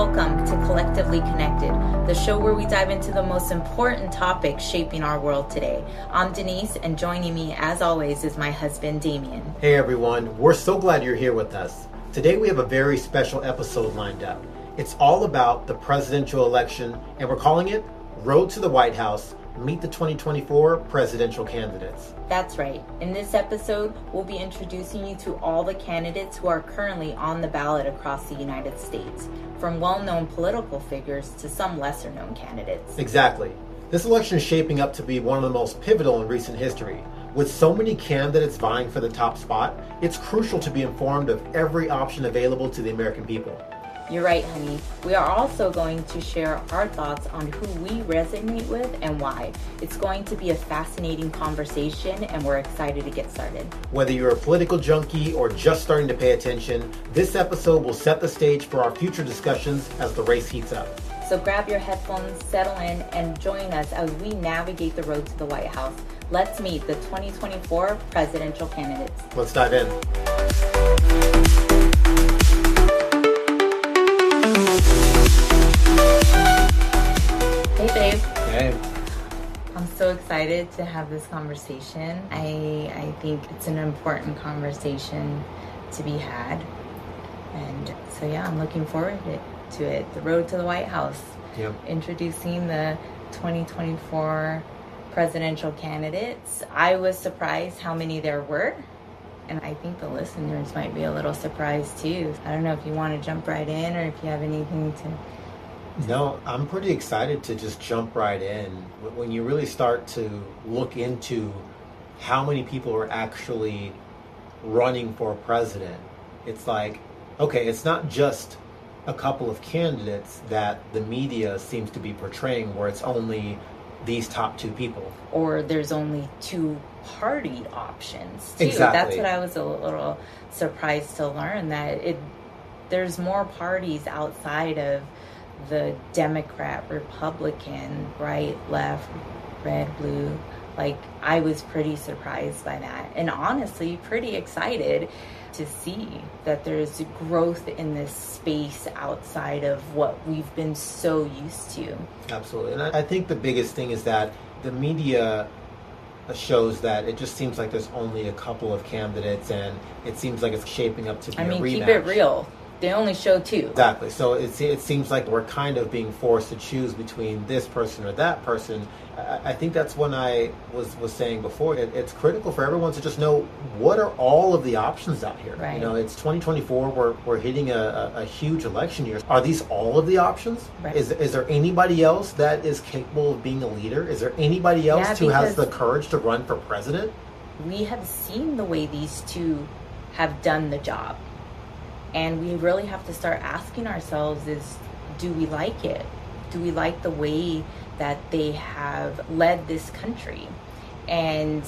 Welcome to Collectively Connected, the show where we dive into the most important topics shaping our world today. I'm Denise, and joining me, as always, is my husband, Damian. Hey everyone, we're so glad you're here with us. Today we have a very special episode lined up. It's all about the presidential election, and we're calling it Road to the White House, Meet the 2024 Presidential Candidates. That's right. In this episode, we'll be introducing you to all the candidates who are currently on the ballot across the United States, from well-known political figures to some lesser-known candidates. Exactly. This election is shaping up to be one of the most pivotal in recent history. With so many candidates vying for the top spot, it's crucial to be informed of every option available to the American people. You're right, honey. We are also going to share our thoughts on who we resonate with and why. It's going to be a fascinating conversation, and we're excited to get started. Whether you're a political junkie or just starting to pay attention, this episode will set the stage for our future discussions as the race heats up. So grab your headphones, settle in, and join us as we navigate the road to the White House. Let's meet the 2024 presidential candidates. Let's dive in. Hey, babe. Hey. I'm so excited to have this conversation. I think it's an important conversation to be had. And so, yeah, I'm looking forward to it. The road to the White House. Yep. Introducing the 2024 presidential candidates. I was surprised how many there were. And I think the listeners might be a little surprised too. I don't know if you want to jump right in or if you have anything to... No, I'm pretty excited to just jump right in. When you really start to look into how many people are actually running for president, it's like, okay, it's not just a couple of candidates that the media seems to be portraying where it's only these top two people. Or there's only two party options too. Exactly. That's what I was a little surprised to learn, that there's more parties outside of the Democrat, Republican, right, left, red, blue. Like, I was pretty surprised by that, and honestly pretty excited to see that there's growth in this space outside of what we've been so used to. Absolutely. And I think the biggest thing is that the media shows that it just seems like there's only a couple of candidates, and it seems like it's shaping up to be a rematch. Keep it real. They only show two. Exactly. So it seems like we're kind of being forced to choose between this person or that person. I think that's when I was saying before, it's critical for everyone to just know what are all of the options out here. Right. You know, it's 2024. We're hitting a huge election year. Are these all of the options? Right. Is there anybody else that is capable of being a leader? Is there anybody else who has the courage to run for president? We have seen the way these two have done the job. And we really have to start asking ourselves is, do we like it? Do we like the way that they have led this country? And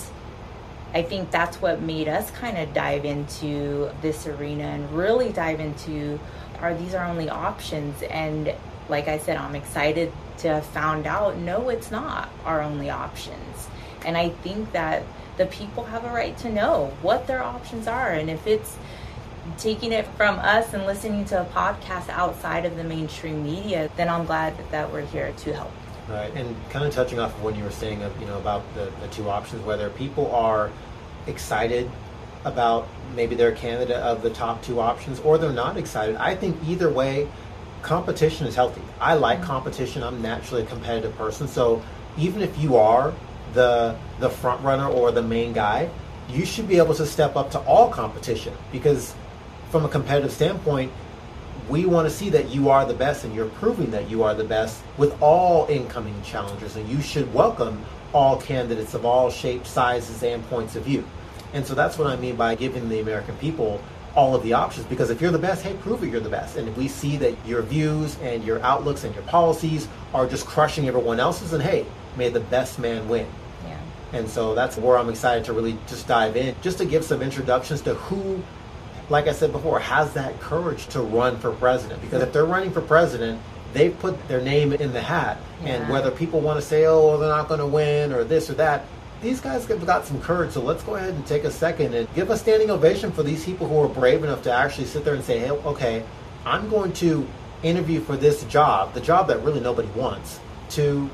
I think that's what made us kind of dive into this arena and really dive into, are these our only options? And like I said, I'm excited to have found out, no, it's not our only options. And I think that the people have a right to know what their options are. And if it's taking it from us and listening to a podcast outside of the mainstream media, then I'm glad that we're here to help. Right, and kind of touching off of what you were saying, about the two options, whether people are excited about maybe their candidate of the top two options or they're not excited. I think either way, competition is healthy. I like competition. I'm naturally a competitive person. So even if you are the front runner or the main guy, you should be able to step up to all competition, because from a competitive standpoint, we want to see that you are the best and you're proving that you are the best with all incoming challengers, and you should welcome all candidates of all shapes, sizes, and points of view. And so that's what I mean by giving the American people all of the options, because if you're the best, hey, prove it you're the best. And if we see that your views and your outlooks and your policies are just crushing everyone else's, then hey, may the best man win. Yeah. And so that's where I'm excited to really just dive in, just to give some introductions to who, like I said before, has that courage to run for president. Because if they're running for president, they've put their name in the hat. Yeah. And whether people want to say, oh, they're not going to win or this or that, these guys have got some courage. So let's go ahead and take a second and give a standing ovation for these people who are brave enough to actually sit there and say, hey, okay, I'm going to interview for this job, the job that really nobody wants, to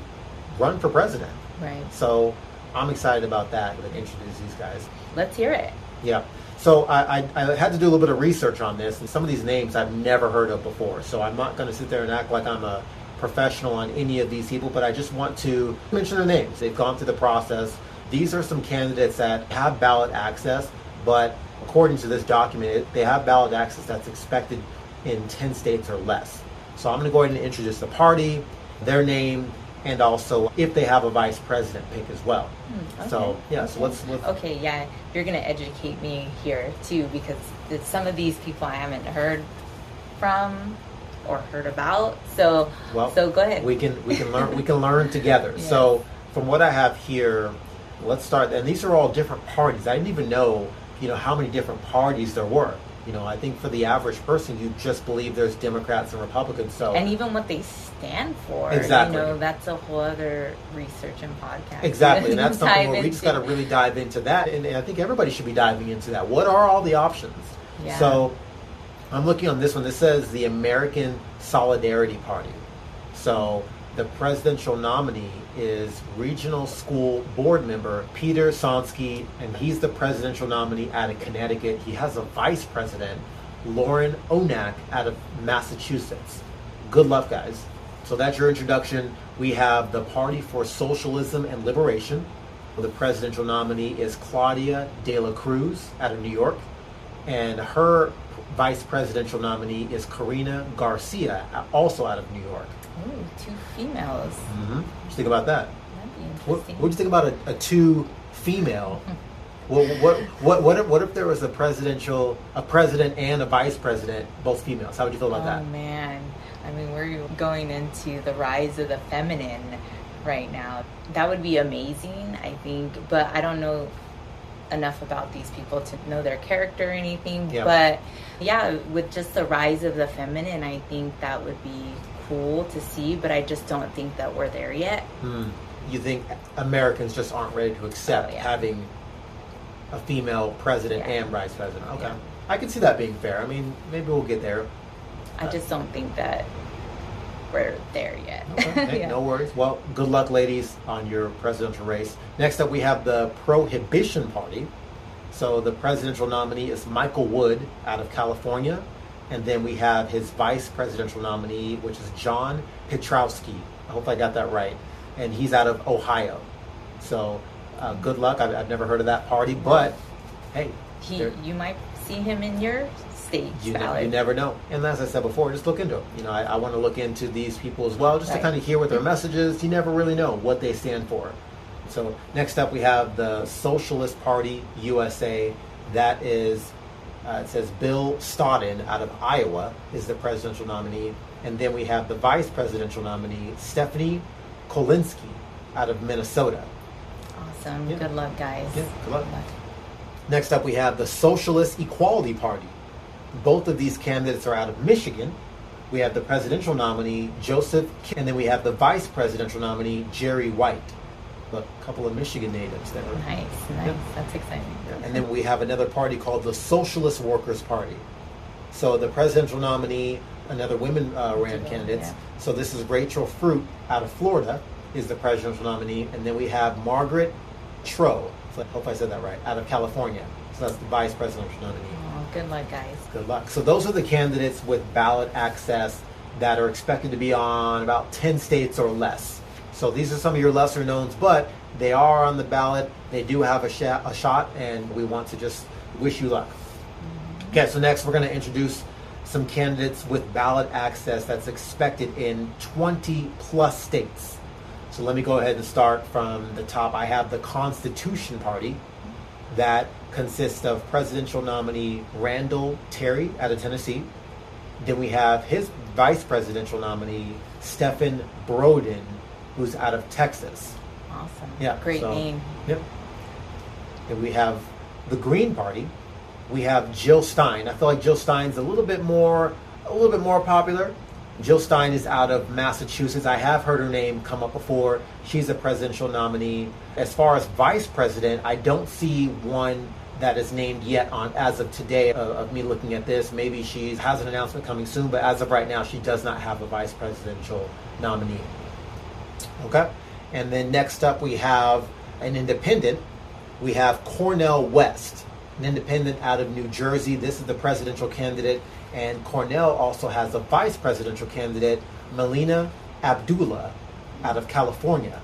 run for president. Right. So I'm excited about that, to introduce these guys. Let's hear it. Yeah. So I had to do a little bit of research on this, and some of these names I've never heard of before. So I'm not going to sit there and act like I'm a professional on any of these people, but I just want to mention their names. They've gone through the process. These are some candidates that have ballot access, but according to this document, they have ballot access that's expected in 10 states or less. So I'm going to go ahead and introduce the party, their name, and also if they have a vice president pick as well. Okay. So yeah, so let's Okay, yeah, you're gonna educate me here too, because some of these people I haven't heard from or heard about. So so go ahead. We can learn together. Yes. So from what I have here, let's start. And these are all different parties. I didn't even know how many different parties there were. I think for the average person, you just believe there's Democrats and Republicans. So and even what they stand for, exactly. That's a whole other research and podcast. Exactly, and that's something where we just got to into. really dive into that. And I think everybody should be diving into that. What are all the options? Yeah. So I'm looking on this one. This says the American Solidarity Party. So the presidential nominee is regional school board member Peter Sonsky, and he's the presidential nominee out of Connecticut. He has a vice president, Lauren Onak, out of Massachusetts. Good luck, guys. So that's your introduction. We have the Party for Socialism and Liberation. The presidential nominee is Claudia De La Cruz out of New York, and her vice presidential nominee is Karina Garcia, also out of New York. Ooh, 2 females. Mm-hmm. What do you think about that? That'd be What interesting. do you think about a 2 female? Well, what if there was a president and a vice president, both females? How would you feel about that? Oh man, I mean, we're going into the rise of the feminine right now. That would be amazing, I think, but I don't know enough about these people to know their character or anything. Yeah. But yeah, with just the rise of the feminine, I think that would be cool to see, but I just don't think that we're there yet. You think Americans just aren't ready to accept having a female president and vice president? Okay. Yeah. I can see that being fair. I mean, maybe we'll get there. I just don't think that we're there yet. Okay. Hey, no worries. Well, good luck, ladies, on your presidential race. Next up, we have the Prohibition Party. So the presidential nominee is Michael Wood out of California. And then we have his vice presidential nominee, which is John Pietrowski. I hope I got that right. And he's out of Ohio. So good luck. I've never heard of that party, but hey. You might see him in your state ballot. You never know. And as I said before, just look into it. I want to look into these people as well, just to kind of hear what their message is. You never really know what they stand for. So next up, we have the Socialist Party USA. That is... it says Bill Stoughton out of Iowa is the presidential nominee. And then we have the vice presidential nominee, Stephanie Kolinsky out of Minnesota. Awesome. Yeah. Good luck, guys. Yeah, good luck. Next up, we have the Socialist Equality Party. Both of these candidates are out of Michigan. We have the presidential nominee, Joseph, and then we have the vice presidential nominee, Jerry White. A couple of Michigan natives there. Nice. Yeah. That's exciting. Yeah. And then we have another party called the Socialist Workers Party. So the presidential nominee, another women ran candidates. Yeah. So this is Rachel Fruit out of Florida is the presidential nominee. And then we have Margaret Tro, I hope I said that right, out of California. So that's the vice presidential nominee. Oh, good luck, guys. Good luck. So those are the candidates with ballot access that are expected to be on about 10 states or less. So these are some of your lesser knowns, but they are on the ballot. They do have a shot, and we want to just wish you luck. Okay, so next we're going to introduce some candidates with ballot access that's expected in 20 plus states. So let me go ahead and start from the top. I have the Constitution Party that consists of presidential nominee Randall Terry out of Tennessee. Then we have his vice presidential nominee, Stephen Broden, who's out of Texas. Awesome. Yeah. Great name. Yep. And we have the Green Party. We have Jill Stein. I feel like Jill Stein's a little bit more popular. Jill Stein is out of Massachusetts. I have heard her name come up before. She's a presidential nominee. As far as vice president, I don't see one that is named yet on as of today of me looking at this. Maybe she has an announcement coming soon, but as of right now, she does not have a vice presidential nominee. Okay? And then next up, we have an independent. We have Cornell West, an independent out of New Jersey. This is the presidential candidate. And Cornell also has a vice presidential candidate, Melina Abdullah, out of California.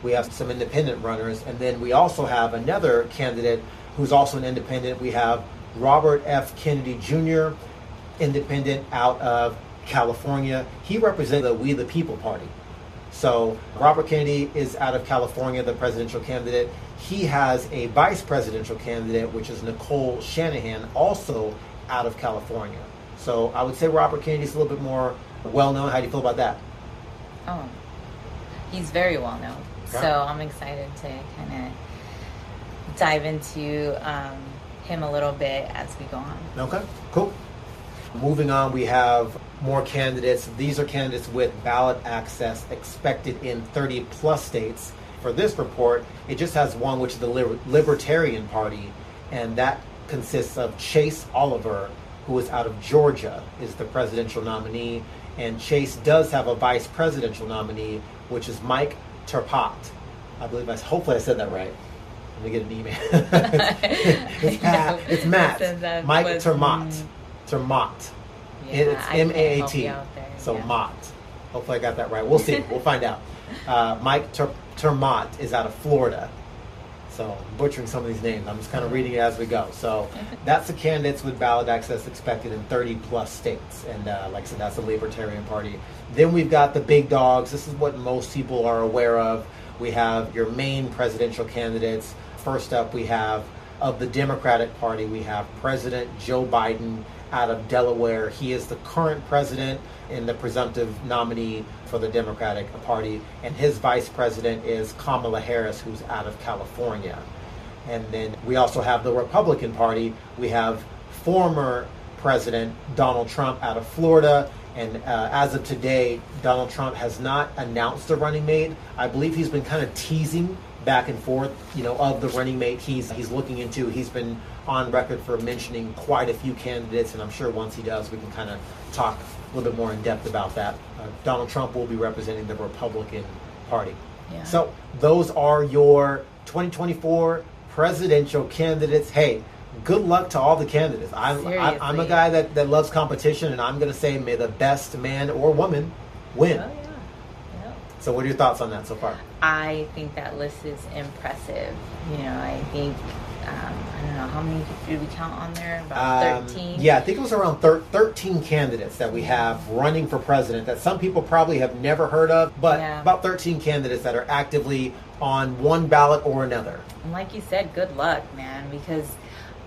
We have some independent runners. And then we also have another candidate who's also an independent. We have Robert F. Kennedy Jr., independent out of California. He represents the We the People Party. So Robert Kennedy is out of California, the presidential candidate. He has a vice presidential candidate, which is Nicole Shanahan, also out of California. So I would say Robert Kennedy's a little bit more well-known. How do you feel about that? Oh, he's very well-known. Okay. So I'm excited to kind of dive into him a little bit as we go on. Okay, cool. Moving on, we have more candidates. These are candidates with ballot access expected in 30 plus states. For this report, it just has one, which is the Libertarian Party, and that consists of Chase Oliver, who is out of Georgia, is the presidential nominee, and Chase does have a vice presidential nominee, which is Mike Turpott. I believe hopefully I said that right. Let me get an email. It's Matt. Mike Turmott. Turmott. Yeah, it's M-A-A-T. So yeah. Mott. Hopefully I got that right. We'll see. We'll find out. Mike Turmott is out of Florida. So I'm butchering some of these names. I'm just kind of reading it as we go. So that's the candidates with ballot access expected in 30 plus states. And like I said, that's the Libertarian Party. Then we've got the big dogs. This is what most people are aware of. We have your main presidential candidates. First up, we have of the Democratic Party, we have President Joe Biden out of Delaware. He is the current president and the presumptive nominee for the Democratic Party. And his vice president is Kamala Harris, who's out of California. And then we also have the Republican Party. We have former President Donald Trump out of Florida. And as of today, Donald Trump has not announced a running mate. I believe he's been kind of teasing back and forth, of the running mate he's looking into. He's been on record for mentioning quite a few candidates, and I'm sure once he does, we can kind of talk a little bit more in depth about that. Donald Trump will be representing the Republican Party. Yeah. So those are your 2024 presidential candidates. Hey, good luck to all the candidates. I'm a guy that loves competition, and I'm going to say may the best man or woman win. Oh, yeah. So what are your thoughts on that so far? I think that list is impressive. I think, I don't know, how many did we count on there? About 13? Yeah, I think it was around 13 candidates that we have running for president that some people probably have never heard of, but about 13 candidates that are actively on one ballot or another. And like you said, good luck, man, because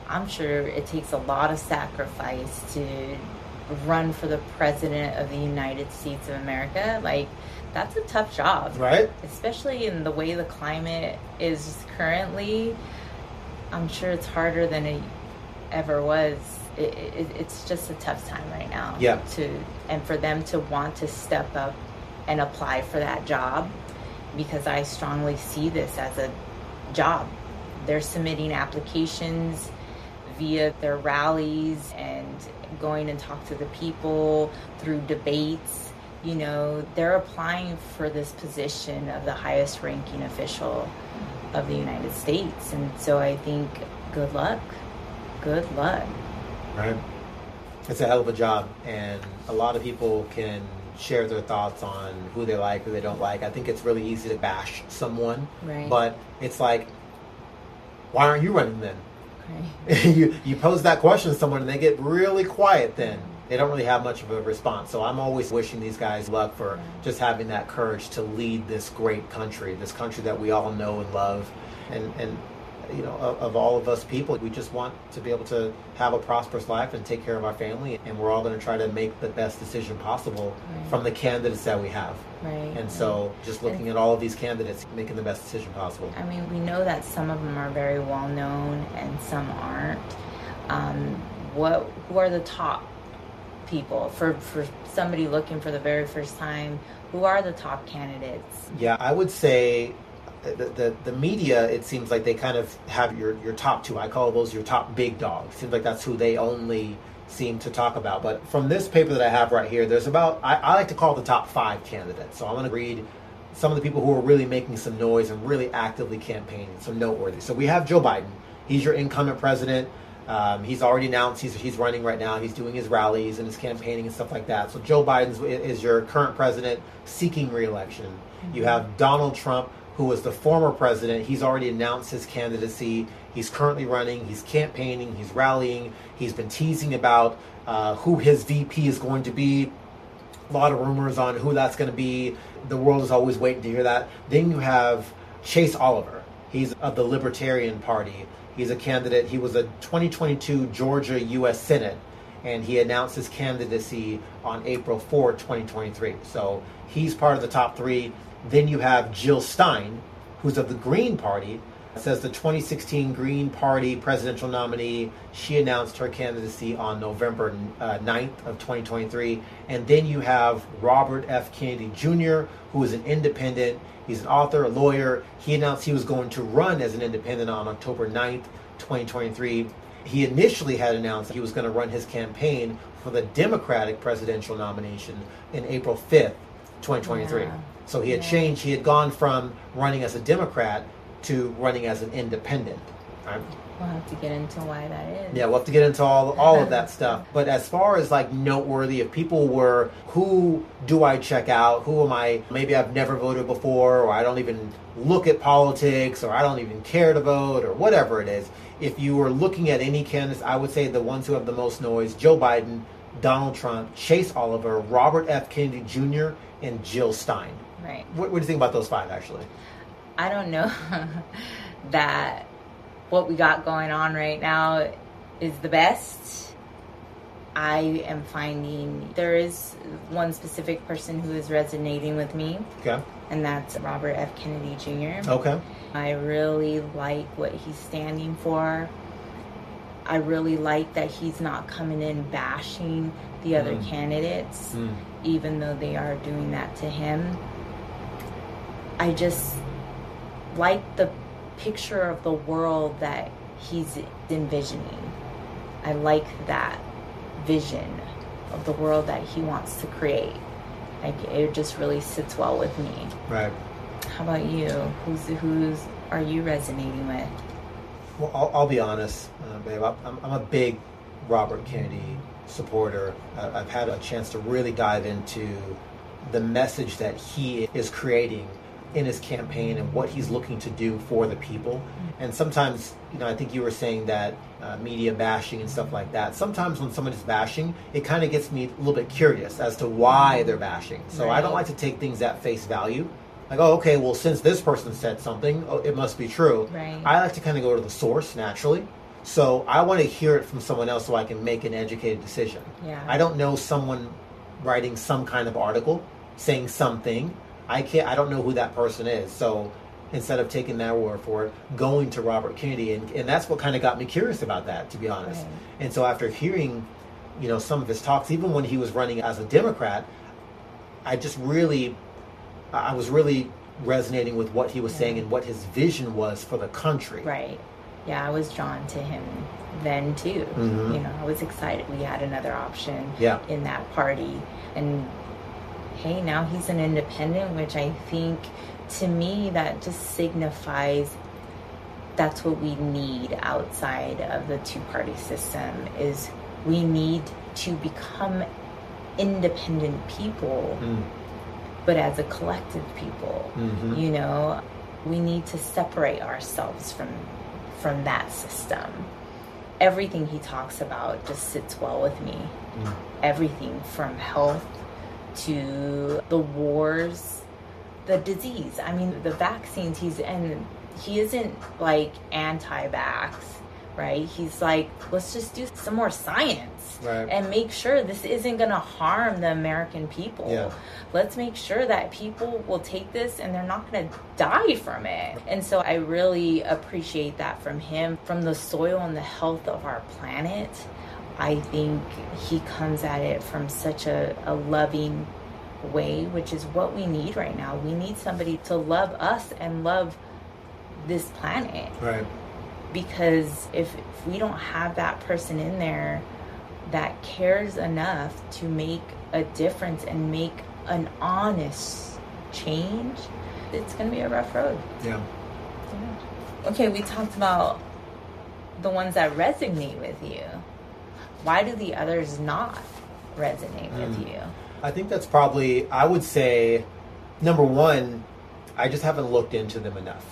I'm sure it takes a lot of sacrifice to run for the president of the United States of America. Like, that's a tough job. Right. Especially in the way the climate is currently. I'm sure it's harder than it ever was. It's just a tough time right now. Yeah. And for them to want to step up and apply for that job, because I strongly see this as a job. They're submitting applications via their rallies and going and talk to the people through debates. They're applying for this position of the highest ranking official of the United States. And so I think good luck. Good luck. Right. It's a hell of a job. And a lot of people can share their thoughts on who they like, who they don't like. I think it's really easy to bash someone. Right. But it's like, why aren't you running then? Right. You pose that question to someone and they get really quiet then. They don't really have much of a response. So I'm always wishing these guys luck for just having that courage to lead this great country, this country that we all know and love. And of all of us people, we just want to be able to have a prosperous life and take care of our family. And we're all going to try to make the best decision possible from the candidates that we have. Right. And so just looking at all of these candidates, making the best decision possible. I mean, we know that some of them are very well known and some aren't. Who are the top people for somebody looking for the very first time? Who are the top candidates? Yeah, I would say the media, it seems like they kind of have your top two. I call those your top big dogs. Seems like that's who they only seem to talk about. But from this paper that I have right here, there's about, I like to call the top 5 candidates. So I'm going to read some of the people who are really making some noise and really actively campaigning, some noteworthy. So we have Joe Biden. He's your incumbent president. He's already announced he's running right now. He's doing his rallies and his campaigning and stuff like that. So Joe Biden is your current president seeking re-election. Mm-hmm. You have Donald Trump, who was the former president. He's already announced his candidacy. He's currently running. He's campaigning. He's rallying. He's been teasing about who his VP is going to be. A lot of rumors on who that's going to be. The world is always waiting to hear that. Then you have Chase Oliver. He's of the Libertarian Party. He's a candidate. He was a 2022 Georgia U.S. Senate, and he announced his candidacy on April 4, 2023. So he's part of the top 3. Then you have Jill Stein, who's of the Green Party. It says the 2016 Green Party presidential nominee. She announced her candidacy on November 9th of 2023. And then you have Robert F. Kennedy Jr., who is an independent. He's an author, a lawyer. He announced he was going to run as an independent on October 9th, 2023. He initially had announced he was going to run his campaign for the Democratic presidential nomination in April 5th, 2023. Yeah. So he had changed. He had gone from running as a Democrat to running as an independent. Right? We'll have to get into why that is. Yeah, we'll have to get into all of that stuff. But as far as like noteworthy, if people were, who do I check out? Who am I? Maybe I've never voted before, or I don't even look at politics, or I don't even care to vote, or whatever it is. If you were looking at any candidates, I would say the ones who have the most noise: Joe Biden, Donald Trump, Chase Oliver, Robert F. Kennedy Jr., and Jill Stein. Right. What do you think about those 5, actually? I don't know that what we got going on right now is the best. I am finding there is one specific person who is resonating with me. Okay. And that's Robert F. Kennedy Jr. Okay. I really like what he's standing for. I really like that he's not coming in bashing the other candidates, even though they are doing that to him. I just like the picture of the world that he's envisioning. I like that vision of the world that he wants to create. Like, it just really sits well with me. Right. How about you? Who's are you resonating with? Well, I'll be honest, babe. I'm a big Robert Kennedy supporter. I've had a chance to really dive into the message that he is creating in his campaign and what he's looking to do for the people. And sometimes, I think you were saying that media bashing and stuff like that. Sometimes when someone is bashing, it kind of gets me a little bit curious as to why they're bashing. So I don't like to take things at face value. Like, oh, okay, well, since this person said something, it must be true. Right. I like to kind of go to the source naturally. So I want to hear it from someone else so I can make an educated decision. Yeah. I don't know someone writing some kind of article saying something. I don't know who that person is. So instead of taking their word for it, going to Robert Kennedy, and that's what kind of got me curious about that, to be honest. Right. And so after hearing, some of his talks, even when he was running as a Democrat, I was really resonating with what he was saying and what his vision was for the country. Right. Yeah, I was drawn to him then too. Mm-hmm. I was excited we had another option in that party. And hey, now he's an independent, which I think, to me, that just signifies that's what we need outside of the two-party system. Is we need to become independent people, but as a collective people. We need to separate ourselves from that system. Everything he talks about just sits well with me. Everything from health to the wars, the disease. I mean, the vaccines, he isn't like anti-vax, right? He's like, let's just do some more science and make sure this isn't going to harm the American people. Yeah. Let's make sure that people will take this and they're not going to die from it. And so I really appreciate that from him, from the soil and the health of our planet. I think he comes at it from such a loving way, which is what we need right now. We need somebody to love us and love this planet. Right. Because if we don't have that person in there that cares enough to make a difference and make an honest change, it's going to be a rough road. Yeah. Okay, we talked about the ones that resonate with you. Why do the others not resonate with you? I think that's probably, I would say, number one, I just haven't looked into them enough.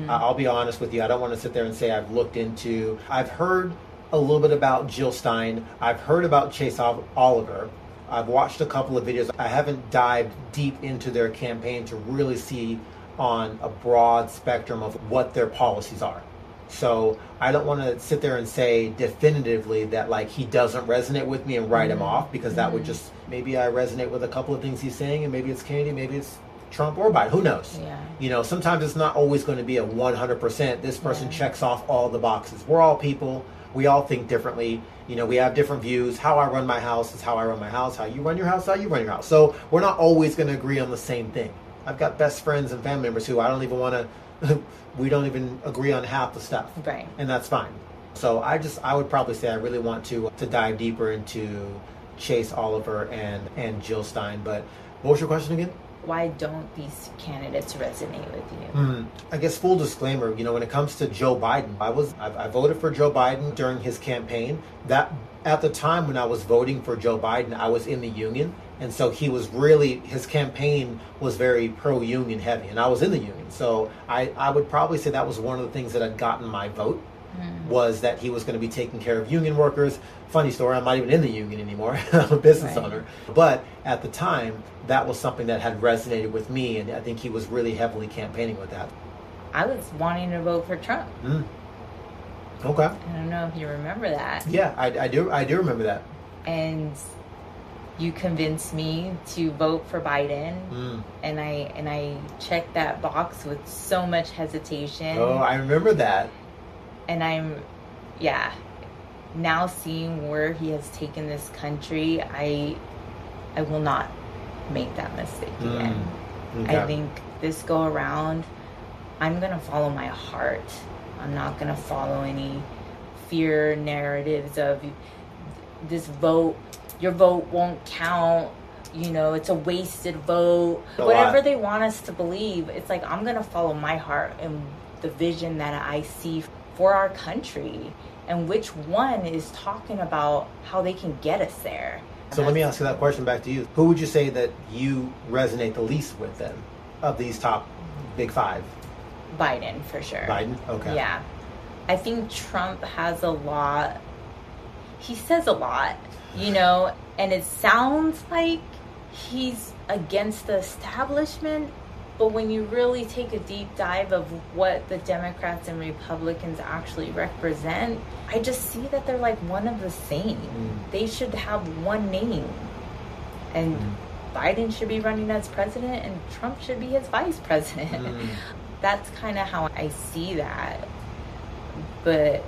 I'll be honest with you. I don't want to sit there and say I've heard a little bit about Jill Stein. I've heard about Chase Oliver. I've watched a couple of videos. I haven't dived deep into their campaign to really see on a broad spectrum of what their policies are. So I don't want to sit there and say definitively that like he doesn't resonate with me and write him off, because that would just, maybe I resonate with a couple of things he's saying, and maybe it's Kennedy, maybe it's Trump or Biden, who knows? Yeah. You know, sometimes it's not always going to be a 100%. This person checks off all the boxes. We're all people. We all think differently. You know, we have different views. How I run my house is how I run my house. How you run your house, how you run your house. So we're not always going to agree on the same thing. I've got best friends and family members who I don't even want to, we don't even agree on half the stuff. Right. And that's fine. So I would probably say I really want to dive deeper into Chase Oliver and Jill Stein. But what was your question again? Why don't these candidates resonate with you? I guess full disclaimer, you know, when it comes to Joe Biden, I voted for Joe Biden during his campaign. That at the time when I was voting for Joe Biden, I was in the union. And so his campaign was very pro-union heavy, and I was in the union. So I would probably say that was one of the things that had gotten my vote, was that he was going to be taking care of union workers. Funny story, I'm not even in the union anymore. I'm a business owner. But at the time, that was something that had resonated with me, and I think he was really heavily campaigning with that. I was wanting to vote for Trump. Okay. I don't know if you remember that. Yeah, I do remember that. And you convinced me to vote for Biden, and I checked that box with so much hesitation. Oh, I remember that. And I'm now seeing where he has taken this country, I will not make that mistake again. Okay. I think this go around, I'm going to follow my heart. I'm not going to follow any fear narratives of this vote. Your vote won't count. You know, it's a wasted vote. Whatever they want us to believe, it's like I'm going to follow my heart and the vision that I see for our country, and which one is talking about how they can get us there. So let me ask you that question back to you. Who would you say that you resonate the least with then, of these top big five? Biden, for sure. Biden? Okay. Yeah. I think Trump has a lot. He says a lot, you know, and it sounds like he's against the establishment, but when you really take a deep dive of what the Democrats and Republicans actually represent, I just see that they're like one of the same. They should have one name. And Biden should be running as president and Trump should be his vice president. That's kind of how I see that. But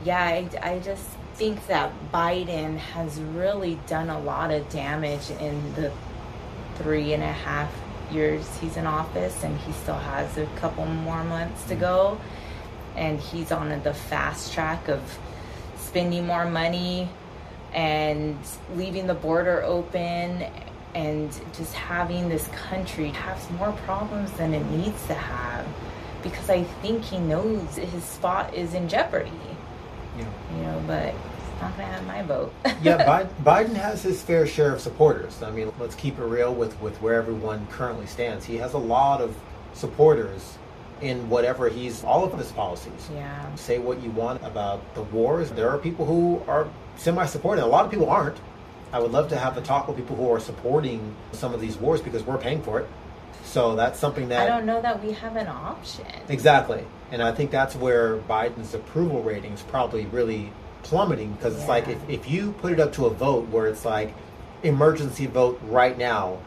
yeah, I just think that Biden has really done a lot of damage in the 3.5 years he's in office, and he still has a couple more months to go, and he's on the fast track of spending more money and leaving the border open and just having this country have more problems than it needs to have, because I think he knows his spot is in jeopardy. You know, but it's not going to have my vote. Yeah, Biden has his fair share of supporters. I mean, let's keep it real with where everyone currently stands. He has a lot of supporters in whatever all of his policies. Yeah. Say what you want about the wars. There are people who are semi-supporting. A lot of people aren't. I would love to have a talk with people who are supporting some of these wars because we're paying for it. So that's something that... I don't know that we have an option. Exactly. And I think that's where Biden's approval ratings probably really plummeting, because it's like if you put it up to a vote where it's like emergency vote right now,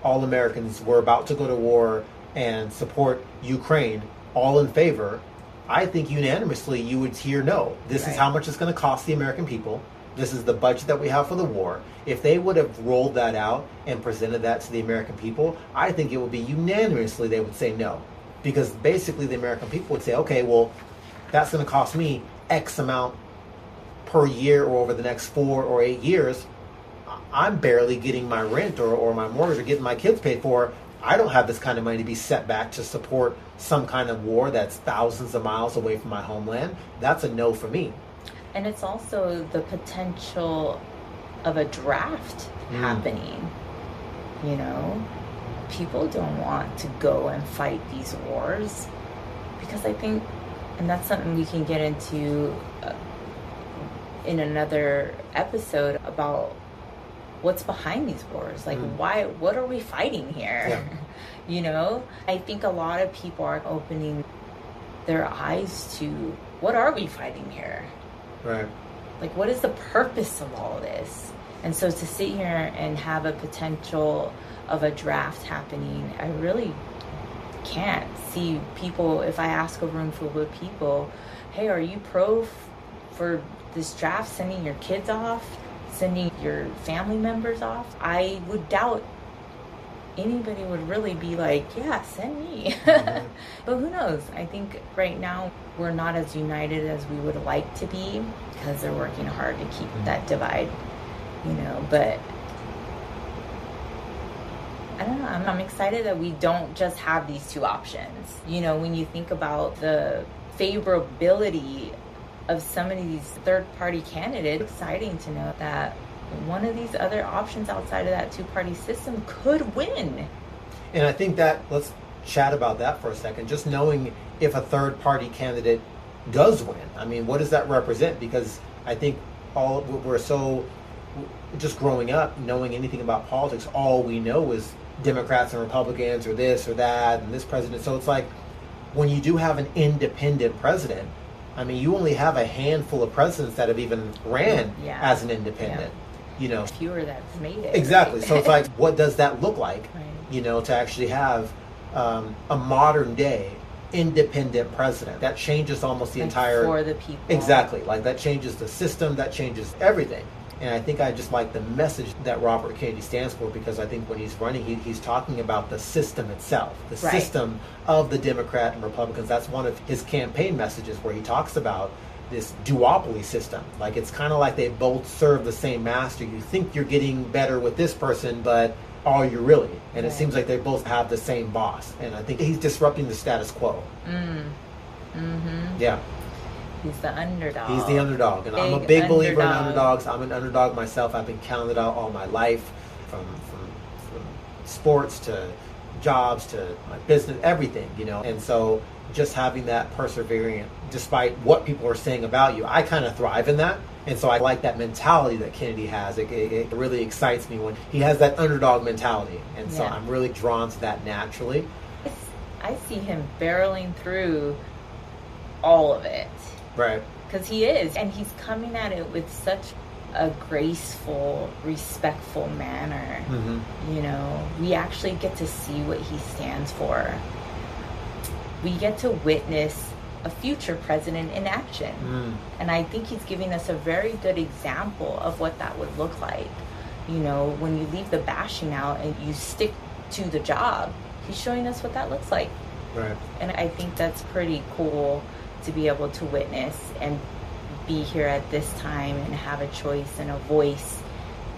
all Americans were about to go to war and support Ukraine, all in favor, I think unanimously you would hear no. This is how much it's going to cost the American people. This is the budget that we have for the war. If they would have rolled that out and presented that to the American people, I think it would be unanimously they would say no. because basically the American people would say, okay, well, that's going to cost me X amount per year or over the next 4 or 8 years. I'm barely getting my rent or my mortgage or getting my kids paid for. I don't have this kind of money to be set back to support some kind of war that's thousands of miles away from my homeland. That's a no for me. And it's also the potential of a draft happening. You know, people don't want to go and fight these wars, because I think, and that's something we can get into in another episode about what's behind these wars. Like, what are we fighting here? Yeah. You know, I think a lot of people are opening their eyes to, what are we fighting here? Right. Like, what is the purpose of all this? And so to sit here and have a potential of a draft happening, I really can't see people, if I ask a room full of people, hey, are you for this draft, sending your kids off, sending your family members off? I would doubt anybody would really be like, yeah, send me. But who knows? I think right now we're not as united as we would like to be, because they're working hard to keep that divide, you know. But I don't know, I'm excited that we don't just have these two options. You know, when you think about the favorability of some of these third-party candidates, it's exciting to know that one of these other options outside of that two-party system could win. And I think that, let's chat about that for a second. Just knowing if a third-party candidate does win, I mean, what does that represent? Because I think we're so, just growing up, knowing anything about politics, all we know is Democrats and Republicans or this or that and this president. So it's like, when you do have an independent president, I mean, you only have a handful of presidents that have even ran as an independent. You know, fewer that's made it. Exactly. Right? So it's like, what does that look like? Right. You know, to actually have a modern day independent president that changes almost the entire, for the people. Exactly. Like, that changes the system, that changes everything. And I think I just like the message that Robert Kennedy stands for, because I think when he's running, he's talking about the system itself, the system of the Democrat and Republicans. That's one of his campaign messages, where he talks about this duopoly system. Like, it's kind of like they both serve the same master. You think you're getting better with this person, but are you really? And it seems like they both have the same boss. And I think he's disrupting the status quo. Yeah. He's the underdog. He's the underdog. And I'm a big believer in underdogs. I'm an underdog myself. I've been counted out all my life, from sports to jobs to my business, everything, you know. And so just having that perseverance, despite what people are saying about you, I kind of thrive in that. And so I like that mentality that Kennedy has. It really excites me when he has that underdog mentality. And so I'm really drawn to that naturally. I see him barreling through all of it. Right. Because he is. And he's coming at it with such a graceful, respectful manner. You know, we actually get to see what he stands for. We get to witness a future president in action. And I think he's giving us a very good example of what that would look like. You know, when you leave the bashing out and you stick to the job, he's showing us what that looks like. Right. And I think that's pretty cool to be able to witness and be here at this time and have a choice and a voice.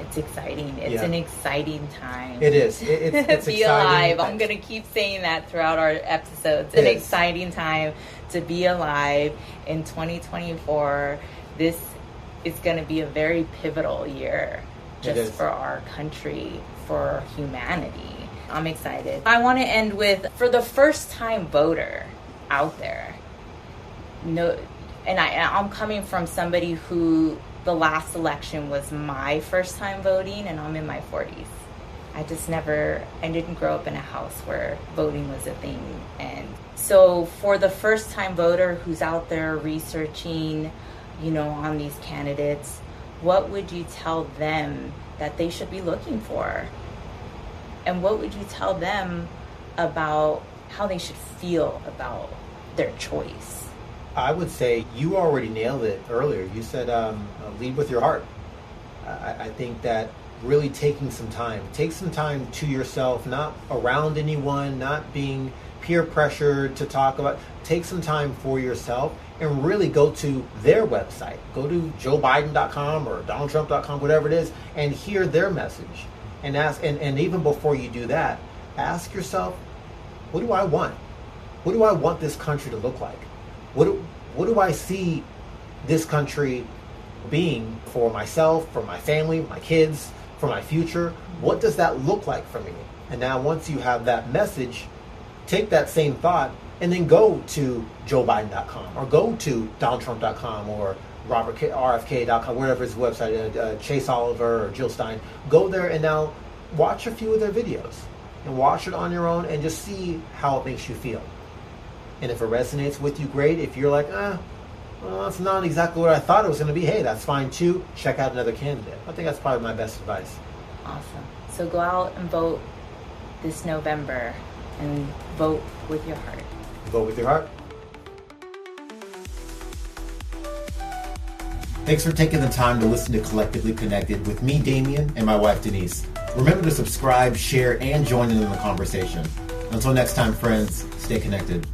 It's exciting. It's an exciting time. It is. It's be exciting. alive. I'm going to keep saying that throughout our episodes. An exciting time to be alive in 2024. This is going to be a very pivotal year just for our country, for humanity. I'm excited. I want to end with, for the first time voter out there, no, and I'm coming from somebody who the last election was my first time voting, and I'm in my 40s. I didn't grow up in a house where voting was a thing. And so for the first time voter who's out there researching, you know, on these candidates, what would you tell them that they should be looking for? And what would you tell them about how they should feel about their choice? I would say you already nailed it earlier. You said lead with your heart. I think that really take some time to yourself, not around anyone, not being peer pressure to talk about. Take some time for yourself and really go to their website. Go to joebiden.com or donaldtrump.com, whatever it is, and hear their message. And ask, and even before you do that, ask yourself, what do I want? What do I want this country to look like? What do I see this country being for myself, for my family, my kids, for my future? What does that look like for me? And now once you have that message, take that same thought and then go to joebiden.com or go to donaldtrump.com or RFK.com, wherever his website is, Chase Oliver or Jill Stein. Go there and now watch a few of their videos and watch it on your own and just see how it makes you feel. And if it resonates with you, great. If you're like, well, that's not exactly what I thought it was going to be, hey, that's fine too. Check out another candidate. I think that's probably my best advice. Awesome. So go out and vote this November and vote with your heart. Vote with your heart. Thanks for taking the time to listen to Collectively Connected with me, Damian, and my wife, Denise. Remember to subscribe, share, and join in the conversation. Until next time, friends, stay connected.